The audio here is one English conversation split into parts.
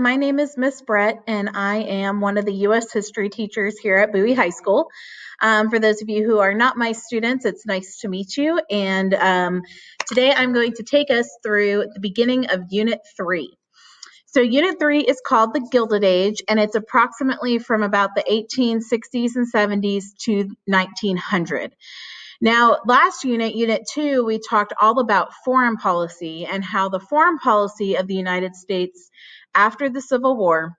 my name is Miss Brett, and I am one of the U.S. history teachers here at Bowie High School. For those of you who are not my students, it's nice to meet you. And today I'm going to take us through the beginning of Unit 3. So Unit 3 is called the Gilded Age, and it's approximately from about the 1860s and 70s to 1900. Now, last unit, Unit 2, we talked all about foreign policy and how the foreign policy of the United States after the Civil War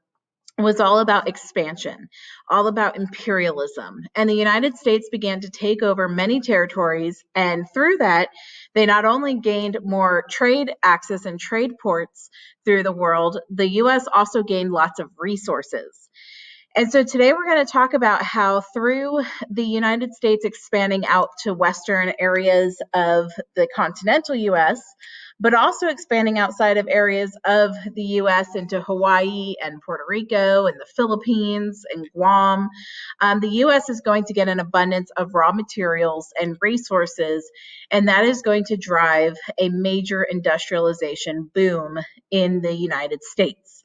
was all about expansion, all about imperialism. And the United States began to take over many territories, and through that, they not only gained more trade access and trade ports through the world, the U.S. also gained lots of resources. And so today we're going to talk about how through the United States expanding out to western areas of the continental U.S., but also expanding outside of areas of the U.S. into Hawaii and Puerto Rico and the Philippines and Guam, the U.S. is going to get an abundance of raw materials and resources, and that is going to drive a major industrialization boom in the United States.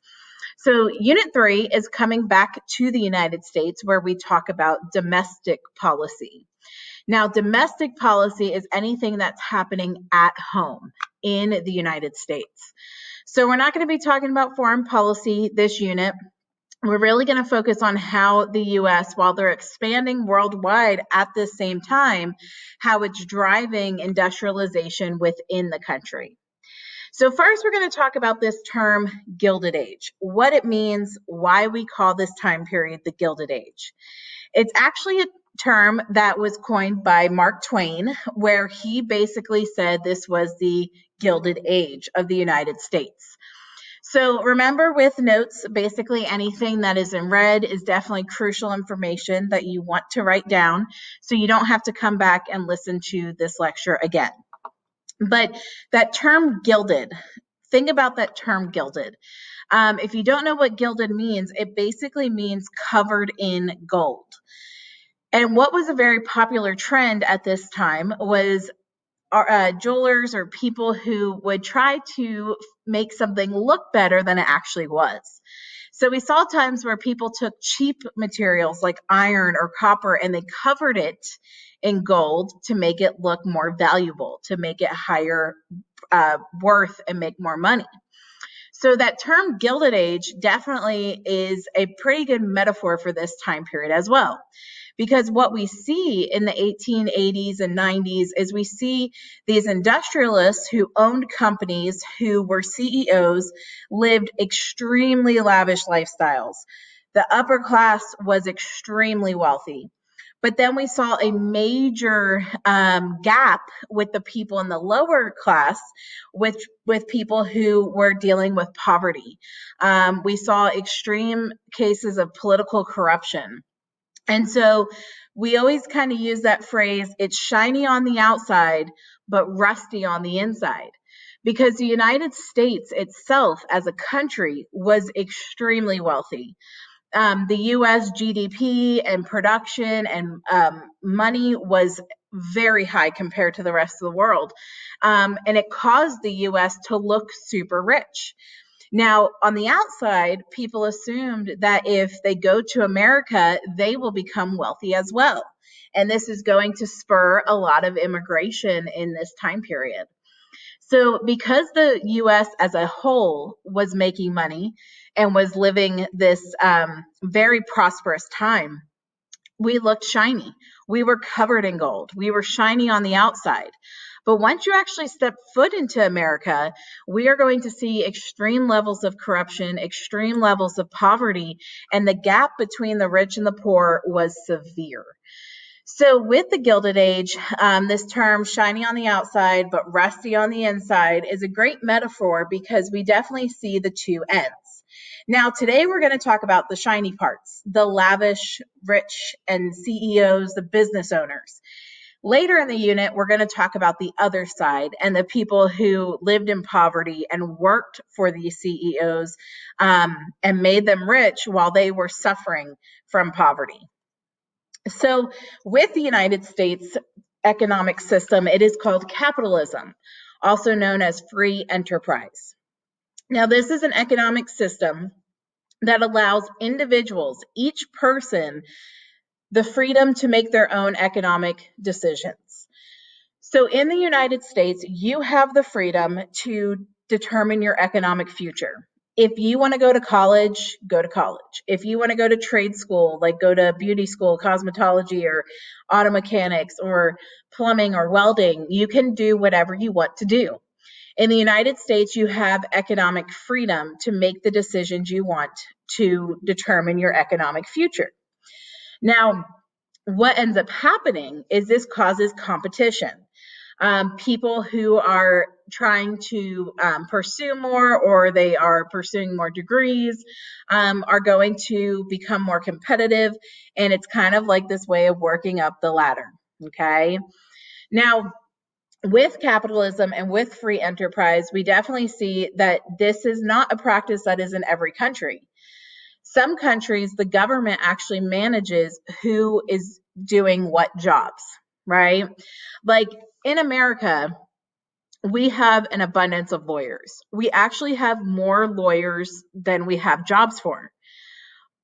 So Unit 3 is coming back to the United States, where we talk about domestic policy. Now, domestic policy is anything that's happening at home in the United States. So we're not going to be talking about foreign policy this unit. We're really going to focus on how the U.S., while they're expanding worldwide at the same time, how it's driving industrialization within the country. So first, we're going to talk about this term Gilded Age, what it means, why we call this time period the Gilded Age. It's actually a term that was coined by Mark Twain, where he basically said this was the Gilded Age of the United States. So remember, with notes, basically anything that is in red is definitely crucial information that you want to write down, so you don't have to come back and listen to this lecture again. But that term gilded, think about that term gilded. If you don't know what gilded means, it basically means covered in gold. And what was a very popular trend at this time was jewelers or people who would try to make something look better than it actually was. So we saw times where people took cheap materials like iron or copper and they covered it in gold to make it look more valuable, to make it higher worth and make more money. So that term Gilded Age definitely is a pretty good metaphor for this time period as well. Because what we see in the 1880s and 90s is we see these industrialists who owned companies, who were CEOs, lived extremely lavish lifestyles. The upper class was extremely wealthy. But then we saw a major gap with the people in the lower class, with people who were dealing with poverty. We saw extreme cases of political corruption. And so we always kind of use that phrase, it's shiny on the outside, but rusty on the inside. Because the United States itself as a country was extremely wealthy. The U.S. GDP and production and money was very high compared to the rest of the world. And it caused the U.S. to look super rich. Now, on the outside, people assumed that if they go to America, they will become wealthy as well. And this is going to spur a lot of immigration in this time period. So because the U.S. as a whole was making money and was living this very prosperous time, we looked shiny. We were covered in gold. We were shiny on the outside. But once you actually step foot into America, we are going to see extreme levels of corruption, extreme levels of poverty, and the gap between the rich and the poor was severe. So with the Gilded Age, this term shiny on the outside but rusty on the inside is a great metaphor because we definitely see the two ends. Now, today we're going to talk about the shiny parts, the lavish, rich, and CEOs, the business owners. Later in the unit, we're going to talk about the other side and the people who lived in poverty and worked for these CEOs and made them rich while they were suffering from poverty. So with the United States economic system, it is called capitalism, also known as free enterprise. Now, this is an economic system that allows individuals, each person, the freedom to make their own economic decisions. So in the United States, you have the freedom to determine your economic future. If you want to go to college, go to college. If you want to go to trade school, like go to beauty school, cosmetology, or auto mechanics, or plumbing, or welding, you can do whatever you want to do. In the United States, you have economic freedom to make the decisions you want to determine your economic future. Now, what ends up happening is this causes competition. People who are trying to pursue more, or they are pursuing more degrees, are going to become more competitive, and it's kind of like this way of working up the ladder. Okay. Now, with capitalism and with free enterprise, we definitely see that this is not a practice that is in every country. Some countries, the government actually manages who is doing what jobs, right? Like in America, we have an abundance of lawyers. We actually have more lawyers than we have jobs for.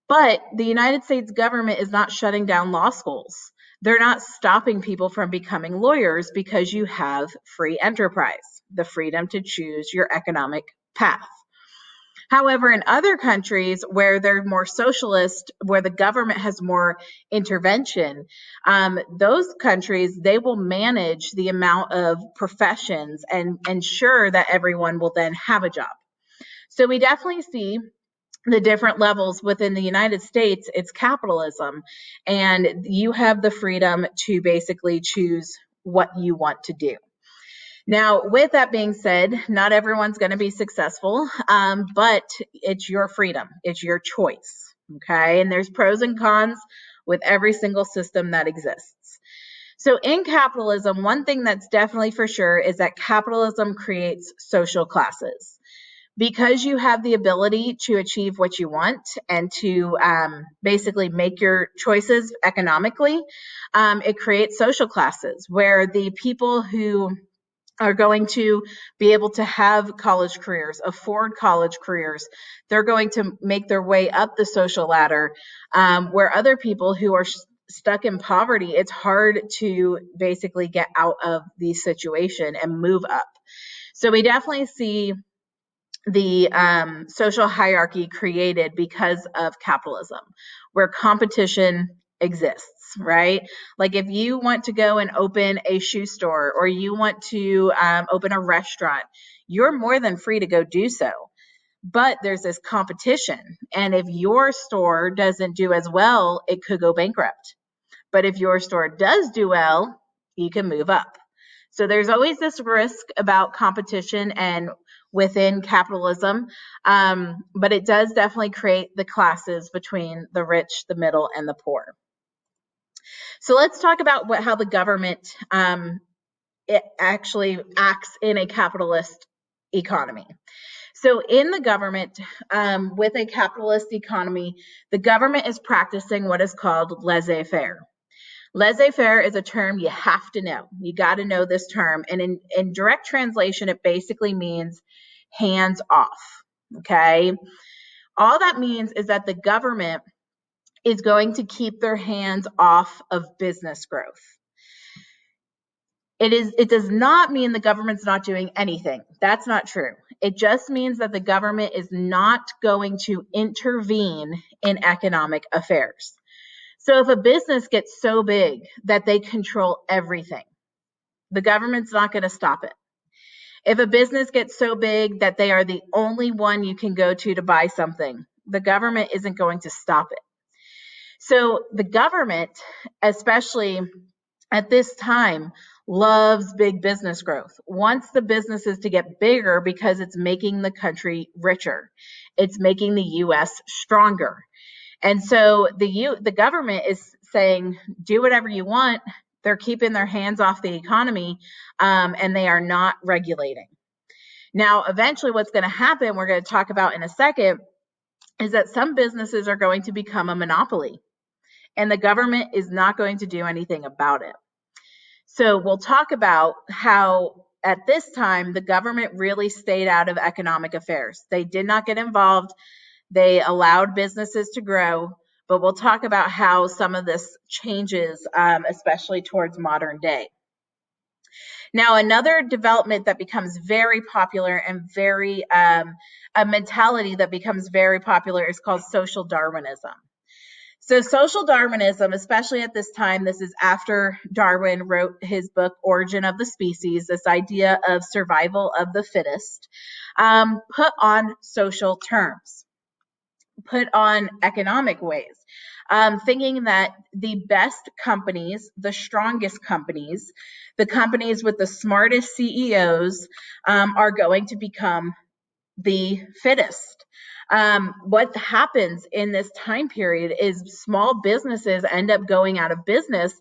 But the United States government is not shutting down law schools. They're not stopping people from becoming lawyers because you have free enterprise, the freedom to choose your economic path. However, in other countries where they're more socialist, where the government has more intervention, those countries, they will manage the amount of professions and ensure that everyone will then have a job. So we definitely see the different levels within the United States. It's capitalism, and you have the freedom to basically choose what you want to do. Now, with that being said, not everyone's going to be successful, but it's your freedom. It's your choice. Okay. And there's pros and cons with every single system that exists. So in capitalism, one thing that's definitely for sure is that capitalism creates social classes. Because you have the ability to achieve what you want and to basically make your choices economically, it creates social classes where the people who are going to be able to have college careers, afford college careers. They're going to make their way up the social ladder, where other people who are stuck in poverty, it's hard to basically get out of the situation and move up. So we definitely see the social hierarchy created because of capitalism, where competition exists, right? Like if you want to go and open a shoe store, or you want to open a restaurant, you're more than free to go do so. But there's this competition. And if your store doesn't do as well, it could go bankrupt. But if your store does do well, you can move up. So there's always this risk about competition and within capitalism, but it does definitely create the classes between the rich, the middle, and the poor. So let's talk about how the government it actually acts in a capitalist economy. So in the government, with a capitalist economy, the government is practicing what is called laissez-faire. Laissez-faire is a term you have to know. You got to know this term. And in direct translation, it basically means hands off. Okay. All that means is that the government is going to keep their hands off of business growth. It does not mean the government's not doing anything. That's not true. It just means that the government is not going to intervene in economic affairs. So if a business gets so big that they control everything, the government's not going to stop it. If a business gets so big that they are the only one you can go to buy something, the government isn't going to stop it. So the government, especially at this time, loves big business growth, wants the businesses to get bigger because it's making the country richer. It's making the U.S. stronger. And so the government is saying, do whatever you want. They're keeping their hands off the economy, and they are not regulating. Now, eventually what's going to happen, we're going to talk about in a second, is that some businesses are going to become a monopoly, and the government is not going to do anything about it. So we'll talk about how at this time, the government really stayed out of economic affairs. They did not get involved. They allowed businesses to grow, but we'll talk about how some of this changes, especially towards modern day. Now, another development that becomes very popular and a mentality that becomes very popular is called social Darwinism. So social Darwinism, especially at this time, this is after Darwin wrote his book, Origin of the Species, this idea of survival of the fittest, put on social terms, put on economic ways, thinking that the best companies, the strongest companies, the companies with the smartest CEOs are going to become the fittest. What happens in this time period is small businesses end up going out of business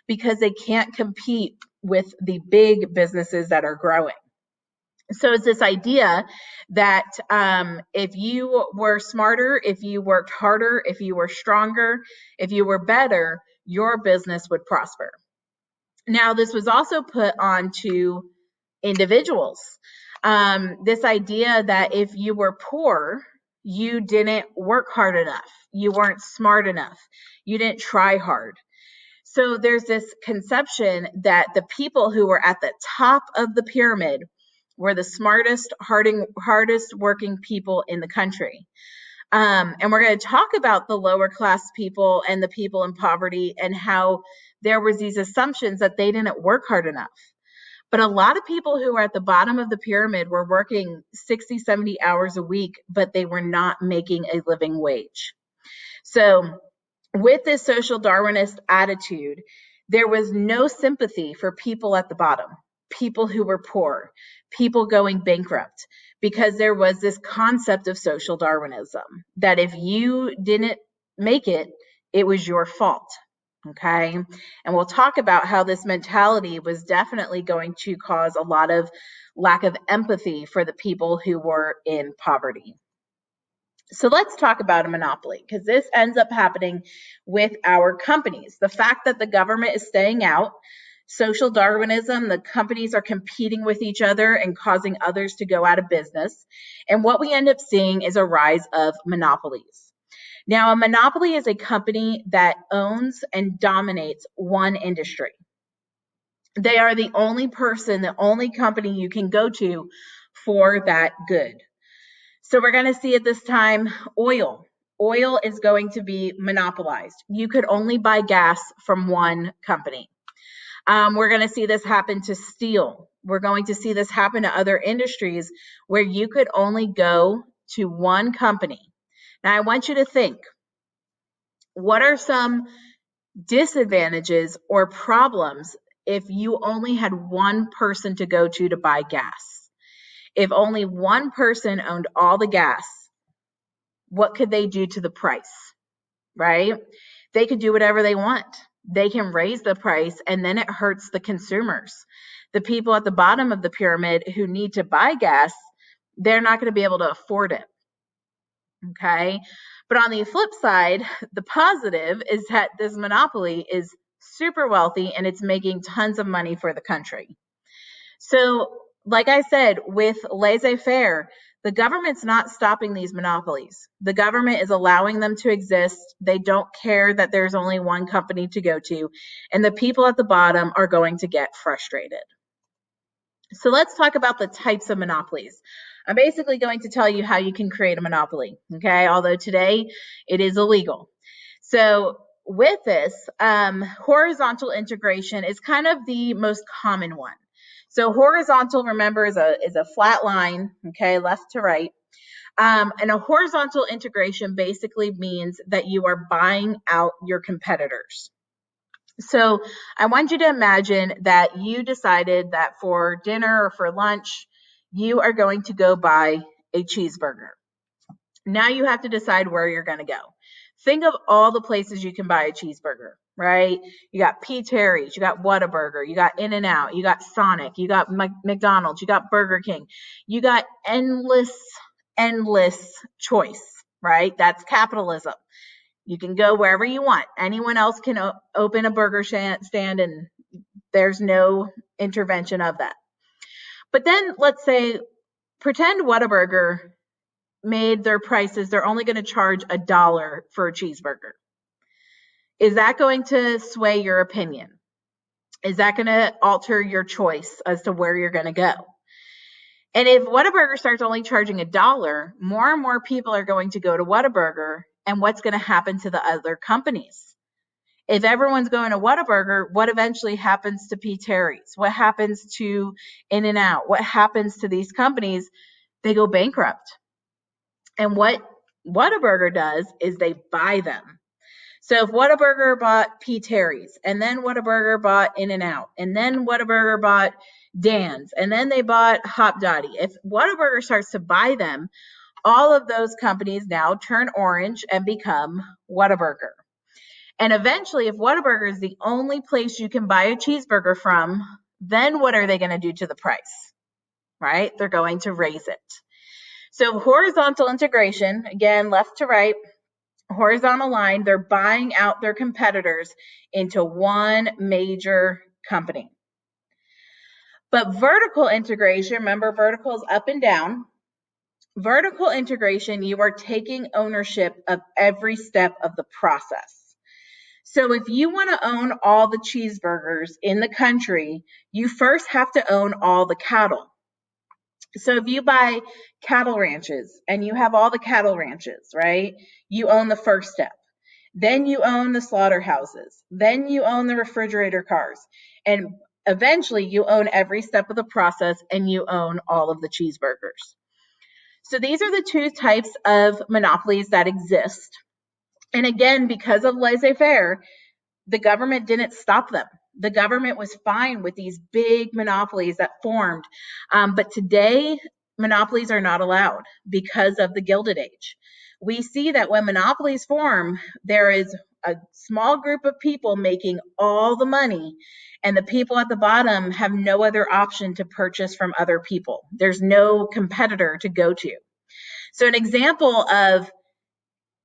because they can't compete with the big businesses that are growing. So it's this idea that if you were smarter, if you worked harder, if you were stronger, if you were better, your business would prosper. Now, this was also put onto individuals. This idea that if you were poor, you didn't work hard enough, you weren't smart enough, you didn't try hard. So there's this conception that the people who were at the top of the pyramid were the smartest, hardest working people in the country. And we're going to talk about the lower class people and the people in poverty and how there was these assumptions that they didn't work hard enough. But a lot of people who were at the bottom of the pyramid were working 60, 70 hours a week, but they were not making a living wage. So with this social Darwinist attitude, there was no sympathy for people at the bottom, people who were poor, people going bankrupt, because there was this concept of social Darwinism that if you didn't make it, it was your fault. Okay. And we'll talk about how this mentality was definitely going to cause a lot of lack of empathy for the people who were in poverty. So let's talk about a monopoly, because this ends up happening with our companies. The fact that the government is staying out, social Darwinism, the companies are competing with each other and causing others to go out of business. And what we end up seeing is a rise of monopolies. Now, a monopoly is a company that owns and dominates one industry. They are the only person, the only company you can go to for that good. So we're going to see at this time oil. Oil is going to be monopolized. You could only buy gas from one company. We're going to see this happen to steel. We're going to see this happen to other industries where you could only go to one company. Now, I want you to think, what are some disadvantages or problems if you only had one person to go to buy gas? If only one person owned all the gas, what could they do to the price, right? They could do whatever they want. They can raise the price, and then it hurts the consumers. The people at the bottom of the pyramid who need to buy gas, they're not going to be able to afford it. Okay. But on the flip side, the positive is that this monopoly is super wealthy and it's making tons of money for the country. So, like I said, with laissez-faire, the government's not stopping these monopolies. The government is allowing them to exist. They don't care that there's only one company to go to, and the people at the bottom are going to get frustrated. So let's talk about the types of monopolies. I'm basically going to tell you how you can create a monopoly, okay? Although today it is illegal. So with this, horizontal integration is kind of the most common one. So horizontal, remember, is a flat line, okay, left to right. And a horizontal integration basically means that you are buying out your competitors. So I want you to imagine that you decided that for dinner or for lunch, you are going to go buy a cheeseburger. Now you have to decide where you're going to go. Think of all the places you can buy a cheeseburger, right? You got P. Terry's, you got Whataburger, you got In-N-Out, you got Sonic, you got McDonald's, you got Burger King. You got endless choice, right? That's capitalism. You can go wherever you want. Anyone else can open a burger stand and there's no intervention of that. But then let's say, pretend Whataburger made their prices, they're only going to charge $1 for a cheeseburger. Is that going to sway your opinion? Is that going to alter your choice as to where you're going to go? And if Whataburger starts only charging $1, more and more people are going to go to Whataburger. And what's going to happen to the other companies? If everyone's going to Whataburger, what eventually happens to P. Terry's? What happens to In-N-Out? What happens to these companies? They go bankrupt. And what Whataburger does is they buy them. So if Whataburger bought P. Terry's, and then Whataburger bought In-N-Out, and then Whataburger bought Dan's, and then they bought Hop Dottie. If Whataburger starts to buy them, all of those companies now turn orange and become Whataburger. And eventually, if Whataburger is the only place you can buy a cheeseburger from, then what are they going to do to the price? Right? They're going to raise it. So horizontal integration, again, left to right, horizontal line, they're buying out their competitors into one major company. But vertical integration, remember vertical is up and down. Vertical integration, you are taking ownership of every step of the process. So if you want to own all the cheeseburgers in the country, you first have to own all the cattle. So if you buy cattle ranches and you have all the cattle ranches, right? You own the first step. Then you own the slaughterhouses. Then you own the refrigerator cars. And eventually you own every step of the process and you own all of the cheeseburgers. So these are the two types of monopolies that exist. And again, because of laissez-faire, the government didn't stop them. The government was fine with these big monopolies that formed. But today, monopolies are not allowed because of the Gilded Age. We see that when monopolies form, there is a small group of people making all the money, and the people at the bottom have no other option to purchase from other people. There's no competitor to go to. So an example of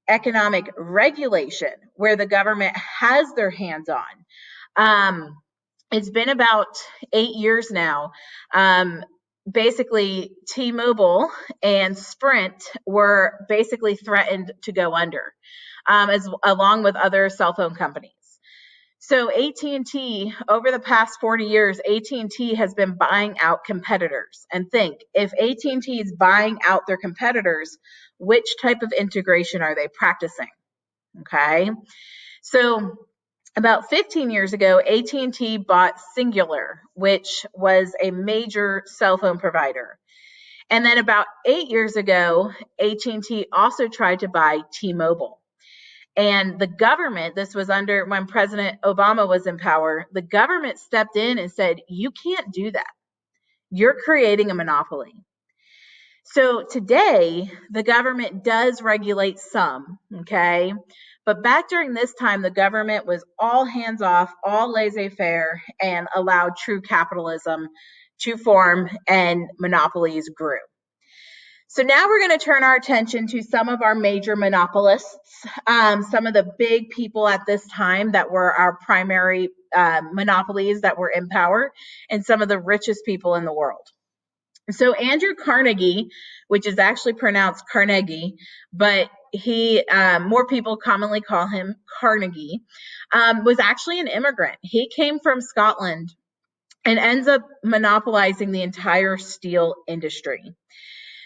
economic regulation where the government has their hands on. It's been about 8 years now. Basically, T-Mobile and Sprint were basically threatened to go under, along with other cell phone companies. So AT&T, over the past 40 years, AT&T has been buying out competitors. And think, if AT&T is buying out their competitors, which type of integration are they practicing? Okay. So about 15 years ago, AT&T bought Singular, which was a major cell phone provider. And then about 8 years ago, AT&T also tried to buy T-Mobile. And the government, this was under when President Obama was in power, the government stepped in and said, you can't do that. You're creating a monopoly. So today, the government does regulate some, okay? But back during this time, the government was all hands off, all laissez-faire, and allowed true capitalism to form, and monopolies grew. So now we're going to turn our attention to some of our major monopolists, some of the big people at this time that were our primary monopolies that were in power, and some of the richest people in the world. So Andrew Carnegie, which is actually pronounced Carnegie, but more people commonly call him Carnegie, was actually an immigrant. He came from Scotland and ends up monopolizing the entire steel industry.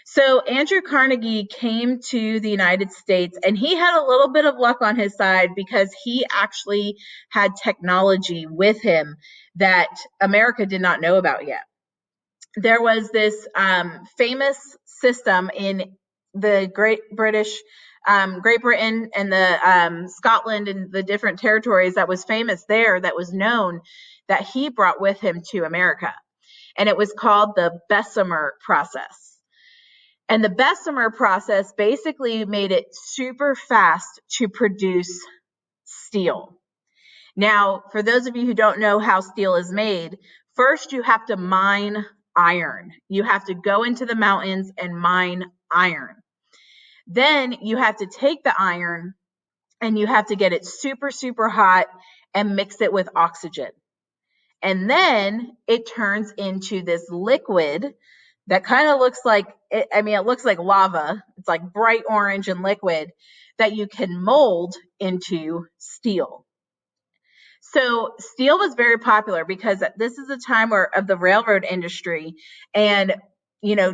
So Andrew Carnegie came to the United States, and he had a little bit of luck on his side because he actually had technology with him that America did not know about yet. There was this famous system in the Great Britain and the Scotland and the different territories that was famous there, that was known, that he brought with him to America. And it was called the Bessemer process. And the Bessemer process basically made it super fast to produce steel. Now, for those of you who don't know how steel is made, first you have to mine iron. You have to go into the mountains and mine iron. Then you have to take the iron and you have to get it super, super hot and mix it with oxygen. And then it turns into this liquid that kind of looks like, it looks like lava. It's like bright orange and liquid that you can mold into steel. So steel was very popular because this is a time of the railroad industry, and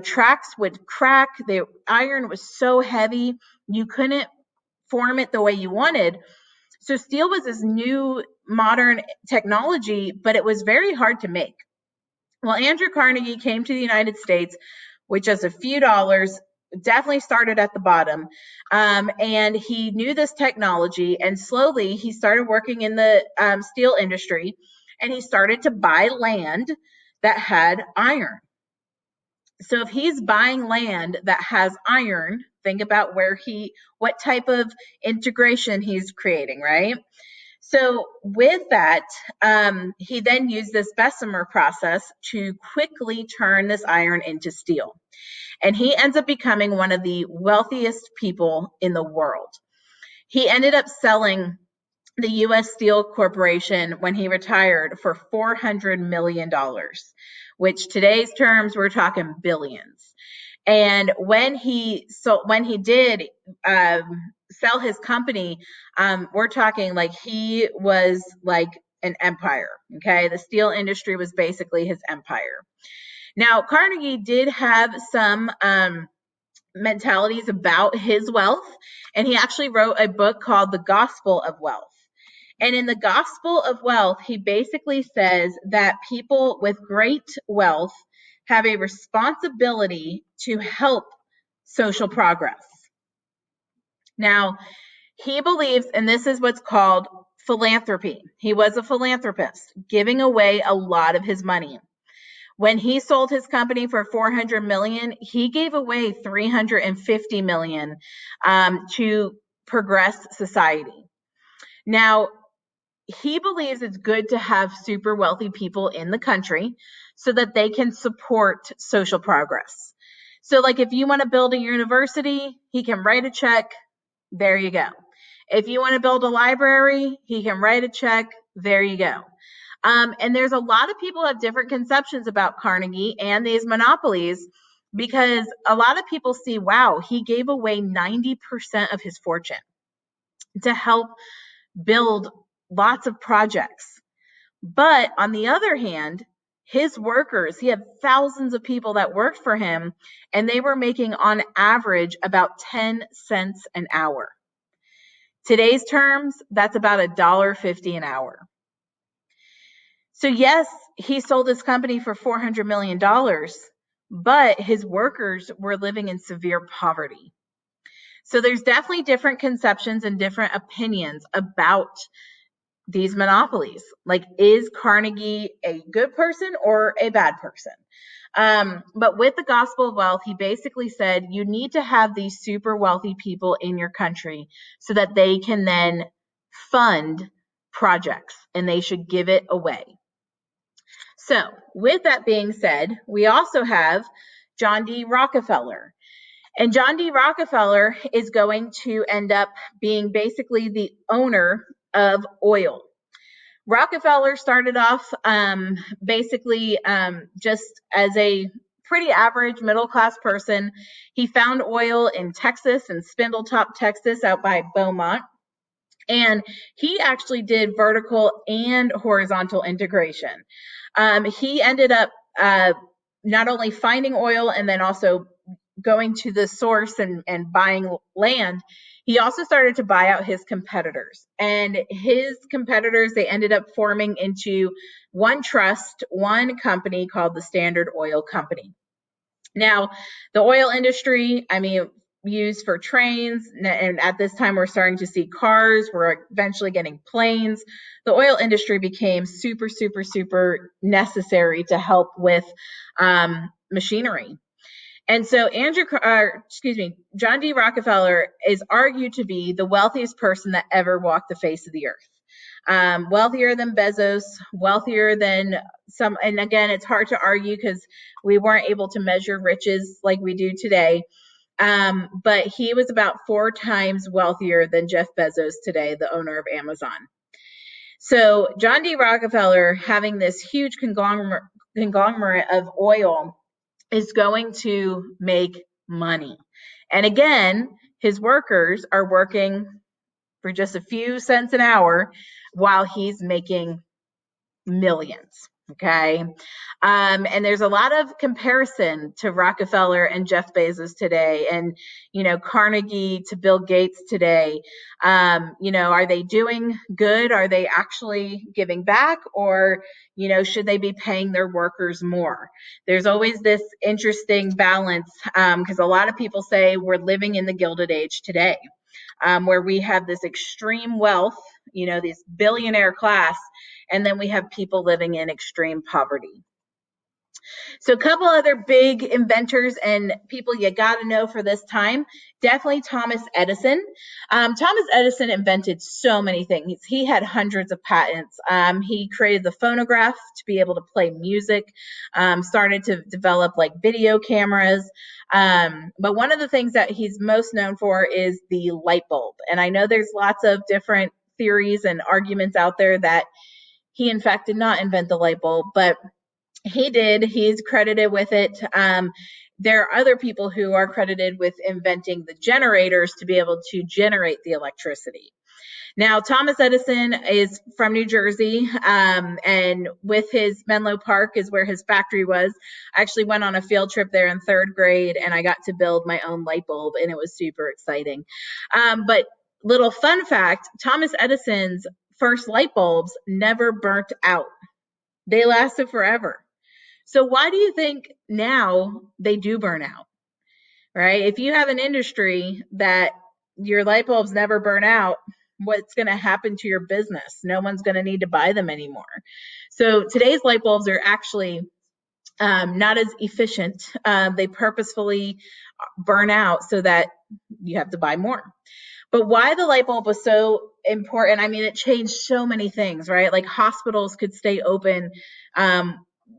tracks would crack. The iron was so heavy you couldn't form it the way you wanted. So steel was this new modern technology, but it was very hard to make. Well, Andrew Carnegie came to the United States with just a few dollars, definitely started at the bottom. And he knew this technology, and slowly he started working in the steel industry, and he started to buy land that had iron. So if he's buying land that has iron, think about what type of integration he's creating, right? So with that, he then used this Bessemer process to quickly turn this iron into steel. And he ends up becoming one of the wealthiest people in the world. He ended up selling the U.S. Steel Corporation when he retired for $400 million, which today's terms, we're talking billions. And when he did sell his company, we're talking like he was like an empire. Okay, the steel industry was basically his empire. Now, Carnegie did have some mentalities about his wealth, and he actually wrote a book called The Gospel of Wealth. And in the Gospel of Wealth, he basically says that people with great wealth have a responsibility to help social progress. Now, he believes, and this is what's called philanthropy. He was a philanthropist, giving away a lot of his money. When he sold his company for $400 million, he gave away $350 million to progress society. Now, he believes it's good to have super wealthy people in the country so that they can support social progress. So like if you want to build a university, he can write a check. There you go. If you want to build a library, he can write a check. There you go. And there's a lot of people who have different conceptions about Carnegie and these monopolies, because a lot of people see, wow, he gave away 90% of his fortune to help build lots of projects. But on the other hand, his workers, he had thousands of people that worked for him, and they were making on average about 10 cents an hour. Today's terms, that's about $1.50 an hour. So yes, he sold his company for $400 million, but his workers were living in severe poverty. So there's definitely different conceptions and different opinions about these monopolies. Like, is Carnegie a good person or a bad person? But with the Gospel of Wealth, he basically said you need to have these super wealthy people in your country so that they can then fund projects, and they should give it away. So with that being said, we also have John D. Rockefeller. And John D. Rockefeller is going to end up being basically the owner of oil. Rockefeller started off basically just as a pretty average middle-class person. He found oil in Texas, in Spindletop, Texas, out by Beaumont. And he actually did vertical and horizontal integration. He ended up not only finding oil and then also going to the source and buying land. He also started to buy out his competitors. And his competitors, they ended up forming into one trust, one company called the Standard Oil Company. Now, the oil industry, used for trains, and at this time we're starting to see cars, we're eventually getting planes. The oil industry became super, super, super necessary to help with machinery. And so John D. Rockefeller is argued to be the wealthiest person that ever walked the face of the earth. Wealthier than Bezos, wealthier than some, and again, it's hard to argue because we weren't able to measure riches like we do today. But he was about 4 times wealthier than Jeff Bezos today, the owner of Amazon. So John D. Rockefeller, having this huge conglomerate of oil, is going to make money. And again, his workers are working for just a few cents an hour while he's making millions. Okay. And there's a lot of comparison to Rockefeller and Jeff Bezos today, and, Carnegie to Bill Gates today. Are they doing good? Are they actually giving back? Or, should they be paying their workers more? There's always this interesting balance, because a lot of people say we're living in the Gilded Age today, where we have this extreme wealth, this billionaire class, and then we have people living in extreme poverty. So a couple other big inventors and people you got to know for this time, definitely Thomas Edison. Thomas Edison invented so many things. He had hundreds of patents. He created the phonograph to be able to play music, started to develop like video cameras. But one of the things that he's most known for is the light bulb. And I know there's lots of different theories and arguments out there that he, in fact, did not invent the light bulb, but he did. He's credited with it. There are other people who are credited with inventing the generators to be able to generate the electricity. Now, Thomas Edison is from New Jersey, and with his Menlo Park is where his factory was. I actually went on a field trip there in 3rd grade, and I got to build my own light bulb, and it was super exciting. But little fun fact, Thomas Edison's first light bulbs never burnt out. They lasted forever. So why do you think now they do burn out, right? If you have an industry that your light bulbs never burn out, what's going to happen to your business? No one's going to need to buy them anymore. So today's light bulbs are actually not as efficient. They purposefully burn out so that you have to buy more. But why the light bulb was so important, I mean, it changed so many things, right? Like hospitals could stay open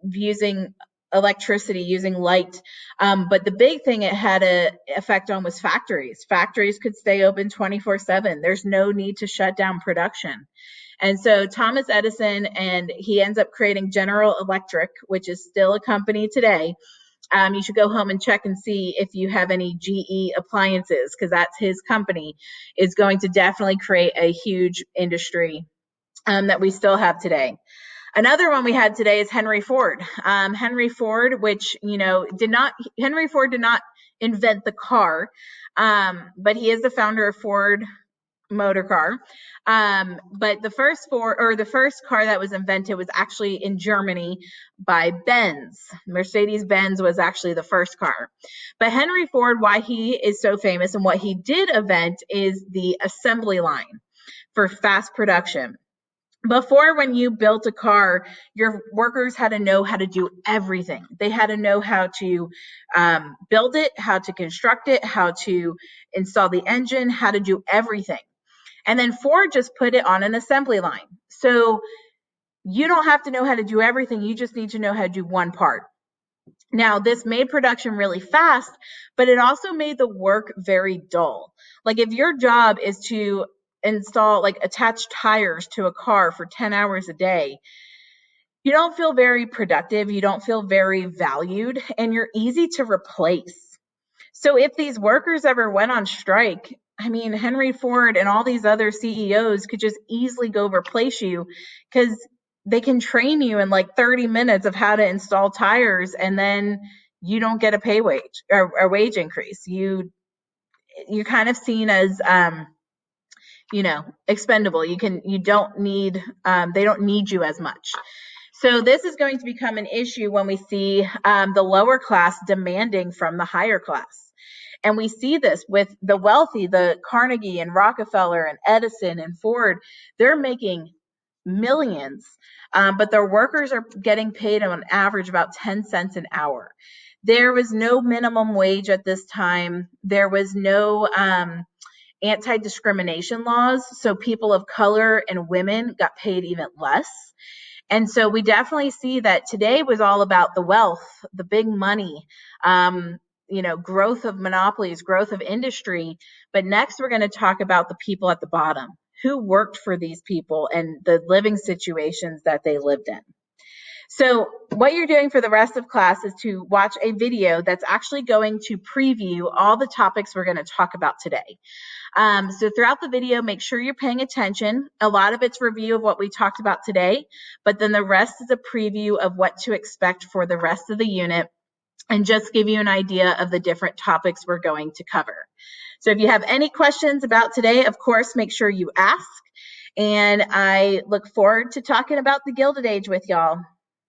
using electricity, using light. But the big thing it had an effect on was factories. Factories could stay open 24/7. There's no need to shut down production. And so Thomas Edison, and he ends up creating General Electric, which is still a company today. You should go home and check and see if you have any GE appliances, because that's his company, is going to definitely create a huge industry that we still have today. Another one we had today is Henry Ford. Henry Ford, which, Henry Ford did not invent the car, but he is the founder of Ford Motor Car. But the first car that was invented was actually in Germany by Benz. Mercedes-Benz was actually the first car. But Henry Ford, why he is so famous and what he did invent is the assembly line for fast production. Before, when you built a car, your workers had to know how to do everything. They had to know how to build it, how to construct it, how to install the engine, how to do everything. And then Ford just put it on an assembly line. So you don't have to know how to do everything. You just need to know how to do one part. Now, this made production really fast, but it also made the work very dull. Like if your job is to install, like attach tires to a car for 10 hours a day, you don't feel very productive. You don't feel very valued, and you're easy to replace. So if these workers ever went on strike, I mean, Henry Ford and all these other CEOs could just easily go replace you, because they can train you in like 30 minutes of how to install tires, and then you don't get a pay wage or a wage increase. You're kind of seen as expendable. They don't need you as much. So this is going to become an issue when we see the lower class demanding from the higher class. And we see this with the wealthy, the Carnegie and Rockefeller and Edison and Ford. They're making millions, but their workers are getting paid on average about 10 cents an hour. There was no minimum wage at this time. There was no anti-discrimination laws, so people of color and women got paid even less. And so we definitely see that today was all about the wealth, the big money, growth of monopolies, growth of industry. But next we're going to talk about the people at the bottom, who worked for these people and the living situations that they lived in. So what you're doing for the rest of class is to watch a video that's actually going to preview all the topics we're going to talk about today. So throughout the video, make sure you're paying attention. A lot of it's review of what we talked about today, but then the rest is a preview of what to expect for the rest of the unit and just give you an idea of the different topics we're going to cover. So if you have any questions about today, of course, make sure you ask. And I look forward to talking about the Gilded Age with y'all.